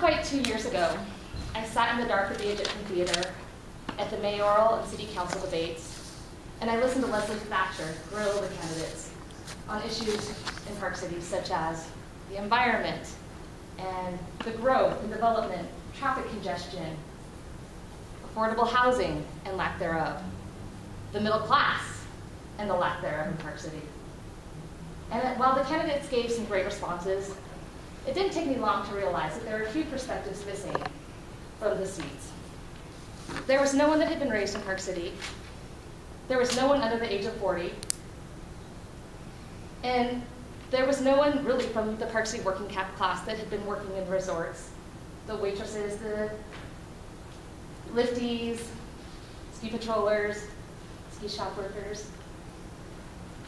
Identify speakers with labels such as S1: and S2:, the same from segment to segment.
S1: quite 2 years ago, I sat in the dark at the Egyptian Theater at the mayoral and city council debates, and I listened to Leslie Thatcher grill the candidates on issues in Park City such as the environment and the growth and development, traffic congestion, affordable housing and lack thereof, the middle class and the lack thereof in Park City. And while the candidates gave some great responses, it didn't take me long to realize that there were a few perspectives missing from the seats. There was no one that had been raised in Park City. There was no one under the age of 40. And there was no one really from the Park City working class that had been working in resorts. The waitresses, the lifties, ski patrollers, ski shop workers.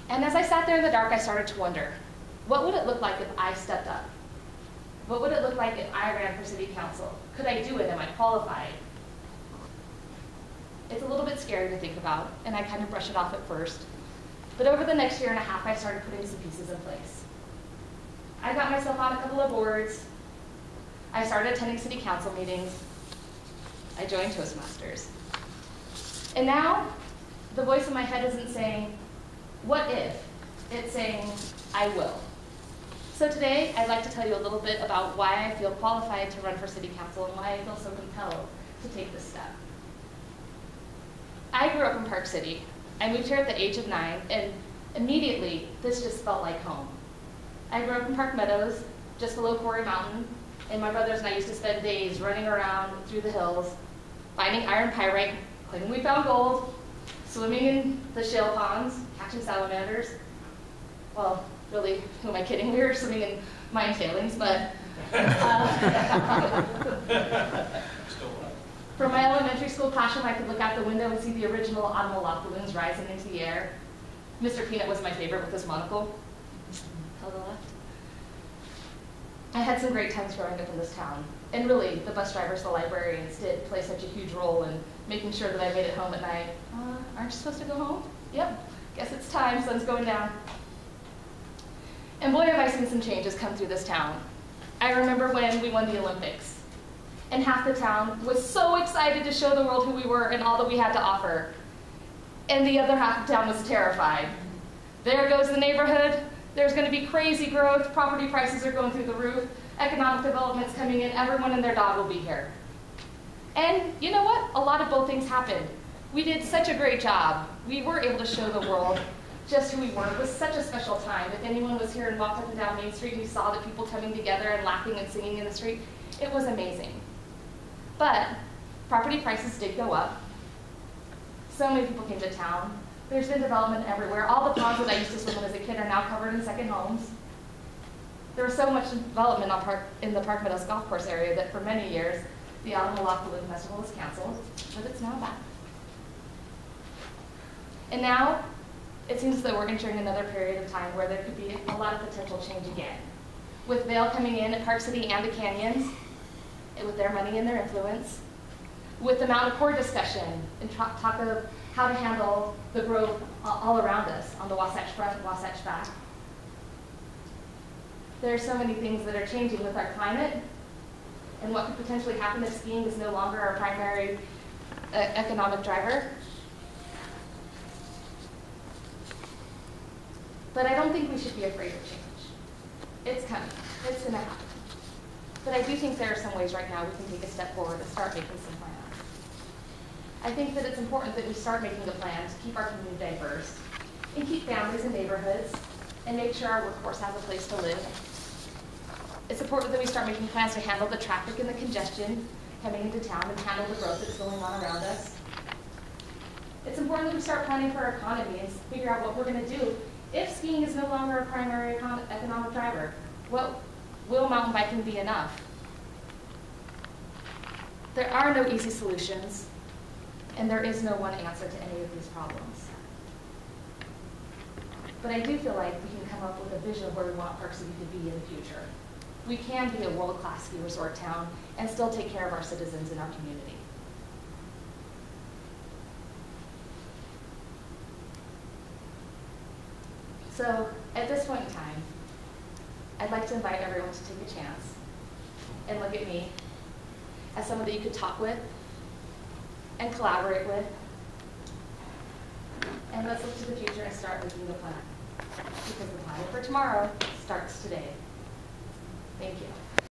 S1: And as I sat there in the dark, I started to wonder, what would it look like if I stepped up? What would it look like if I ran for city council? Could I do it? Am I qualified? It's a little bit scary to think about, and I kind of brush it off at first. But over the next year and a half, I started putting some pieces in place. I got myself on a couple of boards. I started attending city council meetings. I joined Toastmasters. And now, the voice in my head isn't saying, what if? It's saying, I will. So today, I'd like to tell you a little bit about why I feel qualified to run for city council and why I feel so compelled to take this step. I grew up in Park City. I moved here at the age of 9, and immediately, this just felt like home. I grew up in Park Meadows, just below Quarry Mountain, and my brothers and I used to spend days running around through the hills, finding iron pyrite, claiming we found gold, swimming in the shale ponds, catching salamanders. Well, really, who am I kidding? We were swimming in mine tailings, but from my elementary school classroom, I could look out the window and see the original autumnal lock balloons rising into the air. Mr. Peanut was my favorite with his monocle. To the left. I had some great times growing up in this town. And really, the bus drivers, the librarians did play such a huge role in making sure that I made it home at night. Aren't you supposed to go home? Yep, guess it's time, sun's going down. And boy, have I seen some changes come through this town. I remember when we won the Olympics, and half the town was so excited to show the world who we were and all that we had to offer. And the other half of town was terrified. There goes the neighborhood. There's going to be crazy growth. Property prices are going through the roof. Economic development's coming in. Everyone and their dog will be here. And you know what? A lot of both things happened. We did such a great job. We were able to show the world just who we were. It was such a special time. If anyone was here and walked up and down Main Street and you saw the people coming together and laughing and singing in the street, it was amazing. But property prices did go up. So many people came to town. There's been development everywhere. All the ponds that I used to swim in as a kid are now covered in second homes. There was so much development in the Park Meadows Golf Course area that for many years, the Autumnal Lock Balloon Festival was canceled, but it's now back. And now, it seems as though we're entering another period of time where there could be a lot of potential change again. With Vail coming in at Park City and the Canyons, and with their money and their influence, with the Mountain Accord discussion and talk of how to handle the growth all around us on the Wasatch Front and Wasatch Back. There are so many things that are changing with our climate and what could potentially happen if skiing is no longer our primary economic driver. But I don't think we should be afraid of change. It's coming. It's going to happen. But I do think there are some ways right now we can take a step forward and start making some plans. I think that it's important that we start making a plan to keep our community diverse and keep families in neighborhoods and make sure our workforce has a place to live. It's important that we start making plans to handle the traffic and the congestion coming into town and handle the growth that's going on around us. It's important that we start planning for our economy and figure out what we're going to do if skiing is no longer a primary economic driver. What will mountain biking be enough? There are no easy solutions, and there is no one answer to any of these problems. But I do feel like we can come up with a vision of where we want Park City to be in the future. We can be a world-class ski resort town and still take care of our citizens in our community. So at this point in time, I'd like to invite everyone to take a chance and look at me as someone that you could talk with and collaborate with. And let's look to the future and start making the plan. Because the planning for tomorrow starts today. Thank you.